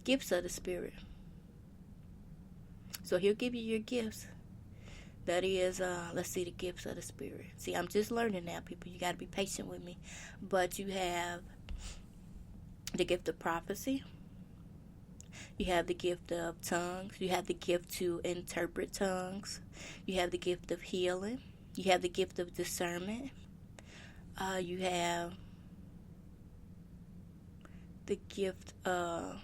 gifts of the Spirit. So he'll give you your gifts. That is, let's see, the gifts of the Spirit. See, I'm just learning now, people. You got to be patient with me. But you have the gift of prophecy. You have the gift of tongues. You have the gift to interpret tongues. You have the gift of healing. You have the gift of discernment. You have the gift of...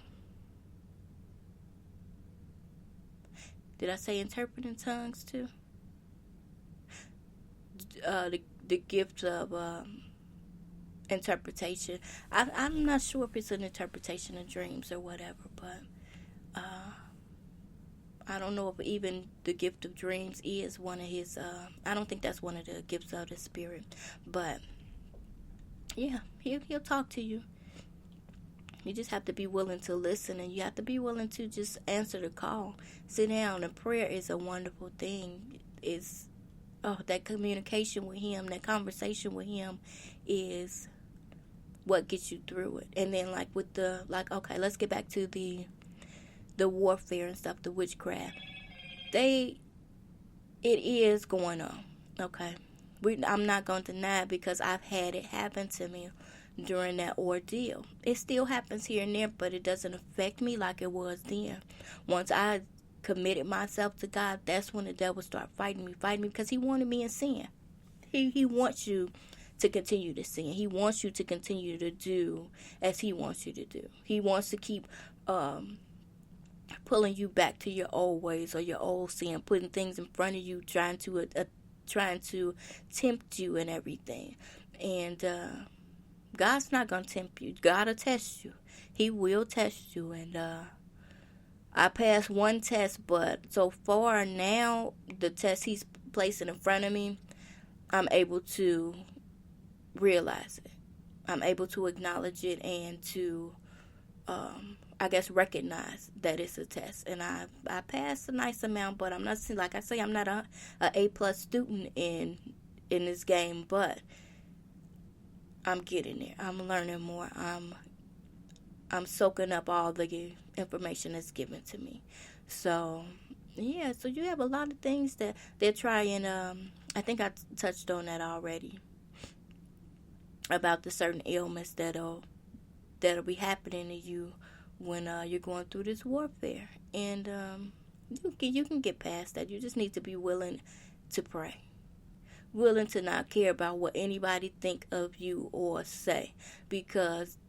Did I say interpreting tongues too? The gift of interpretation. I'm not sure if it's an interpretation of dreams or whatever, but I don't know if even the gift of dreams is one of his. I don't think that's one of the gifts of the Spirit, but yeah, he'll talk to you. You just have to be willing to listen, and you have to be willing to just answer the call. Sit down, and prayer is a wonderful thing. It's that communication with him, that conversation with him is what gets you through it. And then okay, let's get back to the warfare and stuff, the witchcraft. It is going on, okay? I'm not going to deny it because I've had it happen to me during that ordeal. It still happens here and there, but it doesn't affect me like it was then. Once I committed myself to God, that's when the devil started fighting me because he wanted me in sin. He wants you to continue to sin. He wants you to continue to do as he wants you to do. He wants to keep pulling you back to your old ways or your old sin, putting things in front of you, trying to tempt you and everything. And God's not going to tempt you. God will test you. He will test you. And I passed one test, but so far now, the test he's placing in front of me, I'm able to realize it. I'm able to acknowledge it and to, recognize that it's a test. And I passed a nice amount, but I'm not, like I say, I'm not a A+ student in this game, but I'm getting there. I'm learning more. I'm soaking up all the information that's given to me. So, yeah, so you have a lot of things that they're trying. I think I touched on that already about the certain ailments that'll be happening to you when you're going through this warfare. And you can get past that. You just need to be willing to pray. Willing to not care about what anybody think of you or say. Because,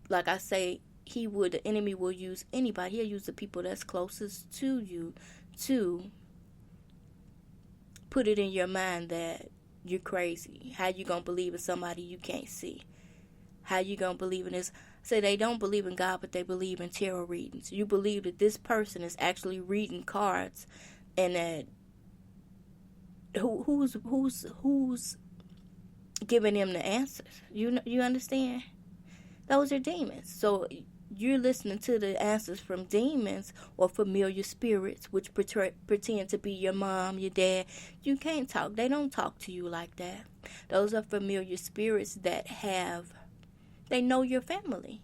like I say, the enemy will use anybody. He'll use the people that's closest to you to put it in your mind that you're crazy. How you gonna believe in somebody you can't see? How you gonna believe in this? Say they don't believe in God, but they believe in tarot readings. You believe that this person is actually reading cards, and that who's giving them the answers? You understand? Those are demons. So you're listening to the answers from demons or familiar spirits, which pretend to be your mom, your dad. You can't talk. They don't talk to you like that. Those are familiar spirits that they know your family.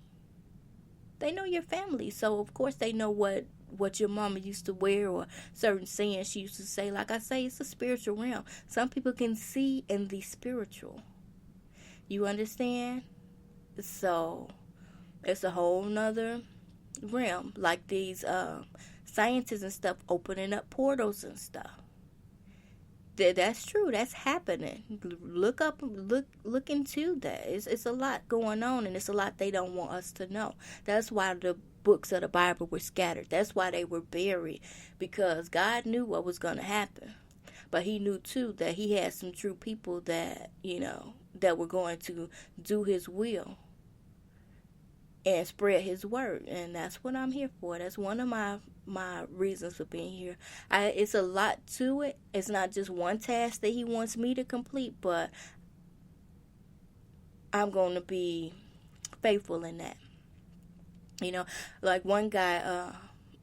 They know your family. So, of course, they know what your mama used to wear or certain sayings she used to say. Like I say, it's a spiritual realm. Some people can see in the spiritual. You understand? So it's a whole nother realm, like these scientists and stuff opening up portals and stuff. That's true. That's happening. Look into that. It's a lot going on, and it's a lot they don't want us to know. That's why the books of the Bible were scattered. That's why they were buried, because God knew what was going to happen. But he knew, too, that he had some true people that, that were going to do his will and spread his word. And that's what I'm here for. That's one of my reasons for being here. It's a lot to it. It's not just one task that he wants me to complete, but I'm going to be faithful in that. Like one guy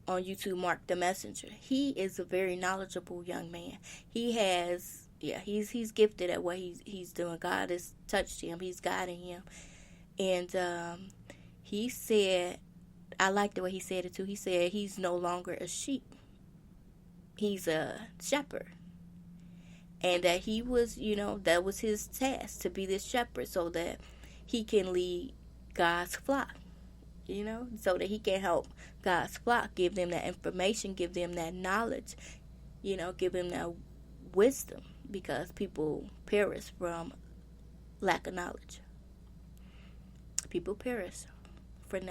on YouTube, Mark the Messenger. He is a very knowledgeable young man. He's gifted at what he's doing. God has touched him. He's guiding him. And he said, I like the way he said it too. He said he's no longer a sheep. He's a shepherd. And that he was, that was his task, to be this shepherd so that he can lead God's flock, so that he can help God's flock, give them that information, give them that knowledge, give them that wisdom, because people perish from lack of knowledge. People perish from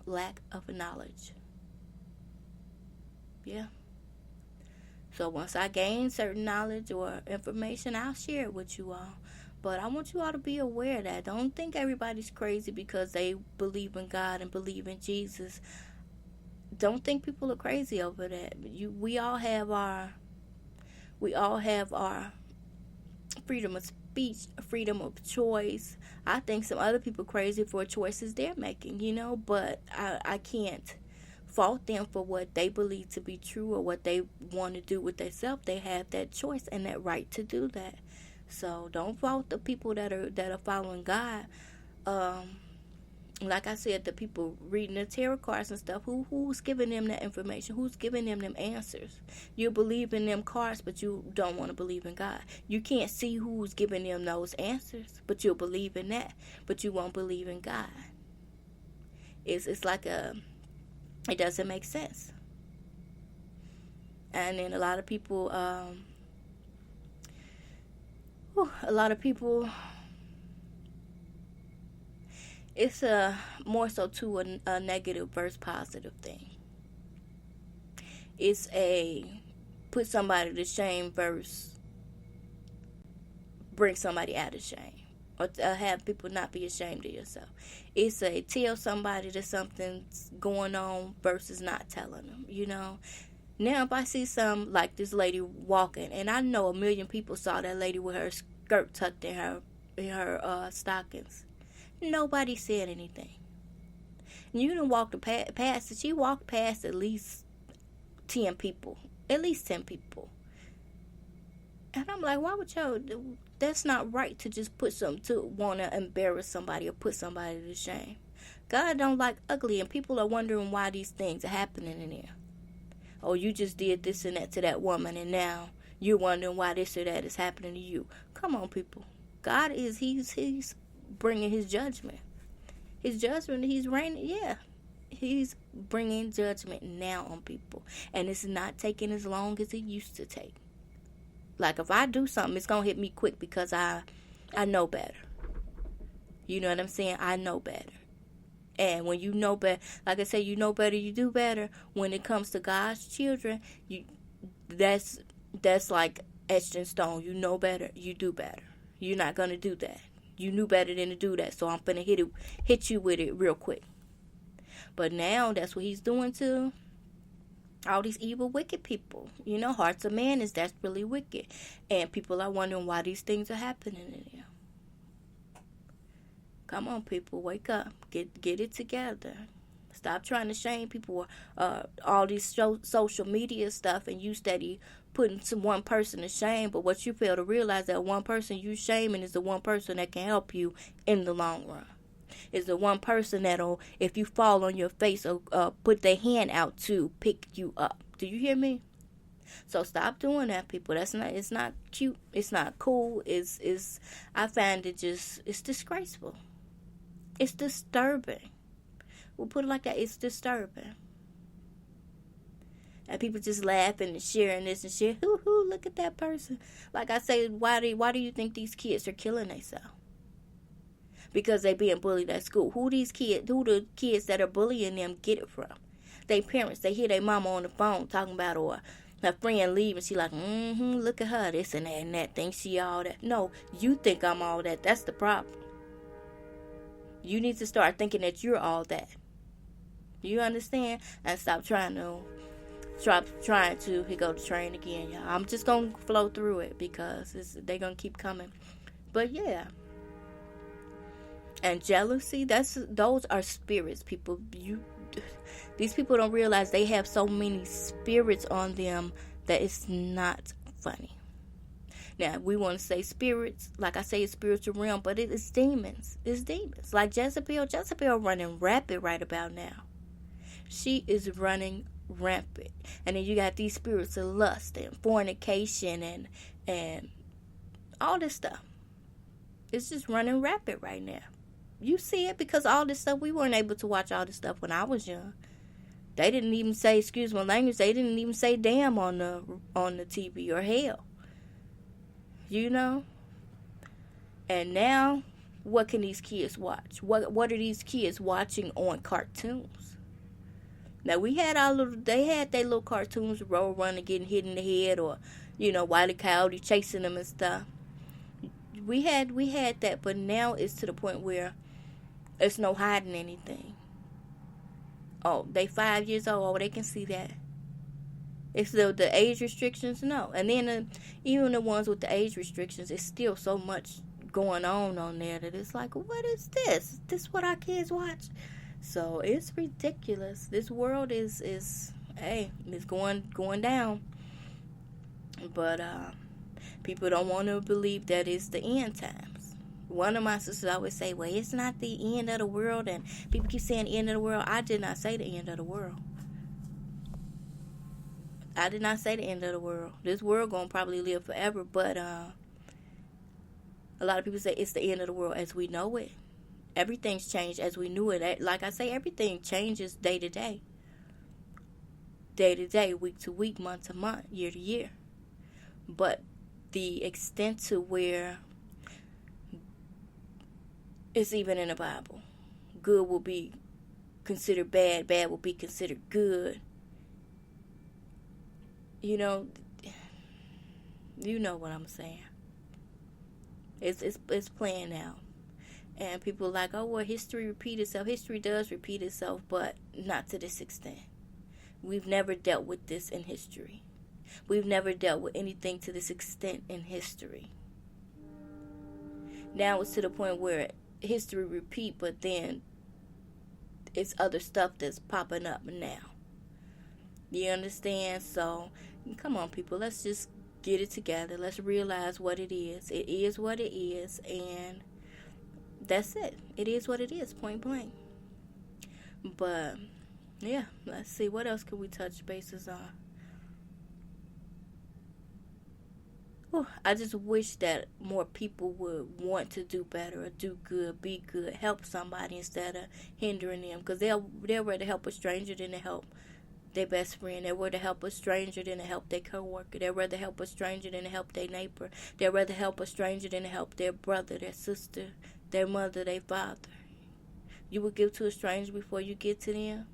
lack of knowledge. Yeah. So once I gain certain knowledge or information, I'll share it with you all. But I want you all to be aware of that. Don't think everybody's crazy because they believe in God and believe in Jesus. Don't think people are crazy over that. We all have our freedom of speech, freedom of choice. I think some other people crazy for choices they're making, but I can't fault them for what they believe to be true or what they want to do with themselves. They have that choice and that right to do that. So don't fault the people that are following God. Like I said, the people reading the tarot cards and stuff, who's giving them that information? Who's giving them answers? You believe in them cards, but you don't want to believe in God. You can't see who's giving them those answers, but you'll believe in that, but you won't believe in God. It's like it doesn't make sense. And then a lot of people, it's more so to a negative versus positive thing. It's a put somebody to shame versus bring somebody out of shame. Or have people not be ashamed of yourself. It's a tell somebody that something's going on versus not telling them, Now, if I see some, like this lady walking, and I know 1 million people saw that lady with her skirt tucked in her stockings. Nobody said anything. And you done walked past it. She walked past at least 10 people. At least 10 people. And I'm like, why would y'all... That's not right to just put something to want to embarrass somebody or put somebody to shame. God don't like ugly, and people are wondering why these things are happening in here. Oh, you just did this and that to that woman, and now you're wondering why this or that is happening to you. Come on, people. God he's bringing his judgment. His judgment, he's reigning, yeah. He's bringing judgment now on people. And it's not taking as long as it used to take. Like, if I do something, it's going to hit me quick because I know better. You know what I'm saying? I know better. And when you know better, like I say, you know better, you do better. When it comes to God's children, that's like etched in stone. You know better, you do better. You're not going to do that. You knew better than to do that, so I'm finna hit you with it real quick. But now, that's what he's doing to all these evil, wicked people. Hearts of man is desperately wicked. And people are wondering why these things are happening in here. Come on, people, wake up. Get it together. Stop trying to shame people. All these social media stuff, and you steady putting one person to shame. But what you fail to realize, that one person you shaming is the one person that can help you in the long run. Is the one person that'll, if you fall on your face, put their hand out to pick you up. Do you hear me? So stop doing that, people. It's not cute. It's not cool. I find it's disgraceful. It's disturbing. We'll put it like that. It's disturbing. And people just laughing and sharing this and shit. Hoo, look at that person. Like I say, why do you think these kids are killing themselves? Because they being bullied at school. Who the kids that are bullying them get it from? They parents. They hear their mama on the phone talking about, or her friend leaving. She like, look at her, this and that, think she all that. No, you think I'm all that. That's the problem. You need to start thinking that you're all that. You understand? And stop trying to, here go the train again, y'all. I'm just going to flow through it because they're going to keep coming. But yeah. And jealousy, those are spirits, people. These people don't realize they have so many spirits on them that it's not funny. Now, we want to say spirits, like I say, it's spiritual realm, but it is demons. It's demons. Like Jezebel running rapid right about now. She is running rampant. And then you got these spirits of lust and fornication and all this stuff. It's just running rapid right now. You see it because all this stuff, we weren't able to watch all this stuff when I was young. They didn't even say, excuse my language, they didn't even say damn on the TV or hell. You know? And now, what can these kids watch? What are these kids watching on cartoons? Now, they had their little cartoons, Roll Runner getting hit in the head, or, Wile E. Coyote chasing them and stuff. We had that, but now it's to the point where there's no hiding anything. Oh, they 5 years old. Oh, they can see that. It's the age restrictions, no. And then even the ones with the age restrictions, it's still so much going on there that it's like, what is this? Is this what our kids watch? So it's ridiculous. This world is it's going down. But people don't want to believe that it's the end times. One of my sisters always say, well, it's not the end of the world, and people keep saying end of the world. I did not say the end of the world. I did not say the end of the world. This world gonna probably live forever, but a lot of people say it's the end of the world as we know it. Everything's changed as we knew it. Like I say, everything changes day to day. Day to day, week to week, month to month, year to year. But the extent to where it's even in the Bible. Good will be considered bad. Bad will be considered good. You know what I'm saying. It's playing out. And people are like, oh, well, history repeats itself. History does repeat itself, but not to this extent. We've never dealt with this in history. We've never dealt with anything to this extent in history. Now it's to the point where history repeat, but then it's other stuff that's popping up now. You understand? So, come on, people. Let's just get it together. Let's realize what it is. It is what it is, and that's it. It is what it is, point blank. But, yeah, let's see. What else can we touch bases on? I just wish that more people would want to do better or do good, be good, help somebody instead of hindering them. Because they'll rather help a stranger than to help their best friend. They'd rather help a stranger than to help their coworker. They'd rather help a stranger than to help their neighbor. They'd rather help a stranger than to help their brother, their sister, their mother, their father. You would give to a stranger before you get to them?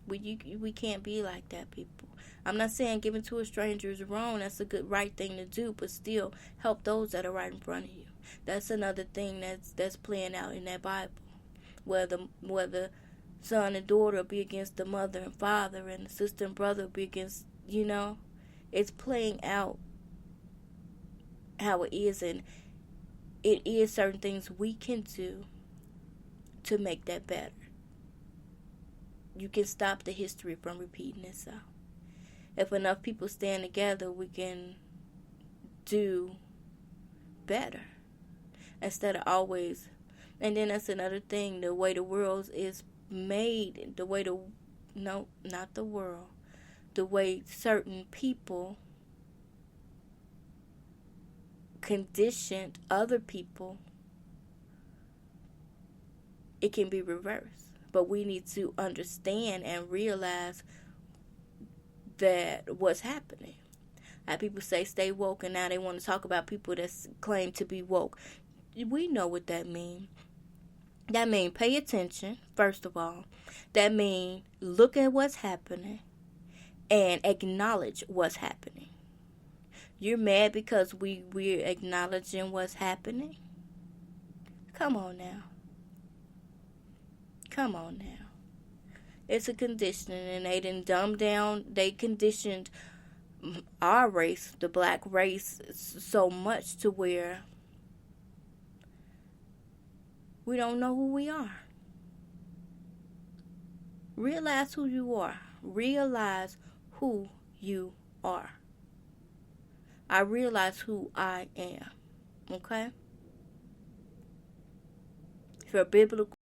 We can't be like that, people. I'm not saying giving to a stranger is wrong. That's a good, right thing to do. But still, help those that are right in front of you. That's another thing that's playing out in that Bible. Whether son and daughter will be against the mother and father, and the sister and brother will be against, it's playing out how it is. And it is certain things we can do to make that better. You can stop the history from repeating itself. If enough people stand together, we can do better. Instead of always, and then that's another thing, the way the world is made, the way not the world, the way certain people conditioned other people, it can be reversed. But we need to understand and realize that what's happening. Like people say stay woke, and now they want to talk about people that claim to be woke. We know what that means. That means pay attention, first of all. That means look at what's happening and acknowledge what's happening. You're mad because we're acknowledging what's happening? Come on now. Come on now. It's a conditioning, and they done dumbed down. They conditioned our race, the black race, so much to where we don't know who we are. Realize who you are. Realize who you are. I realize who I am. Okay? For biblical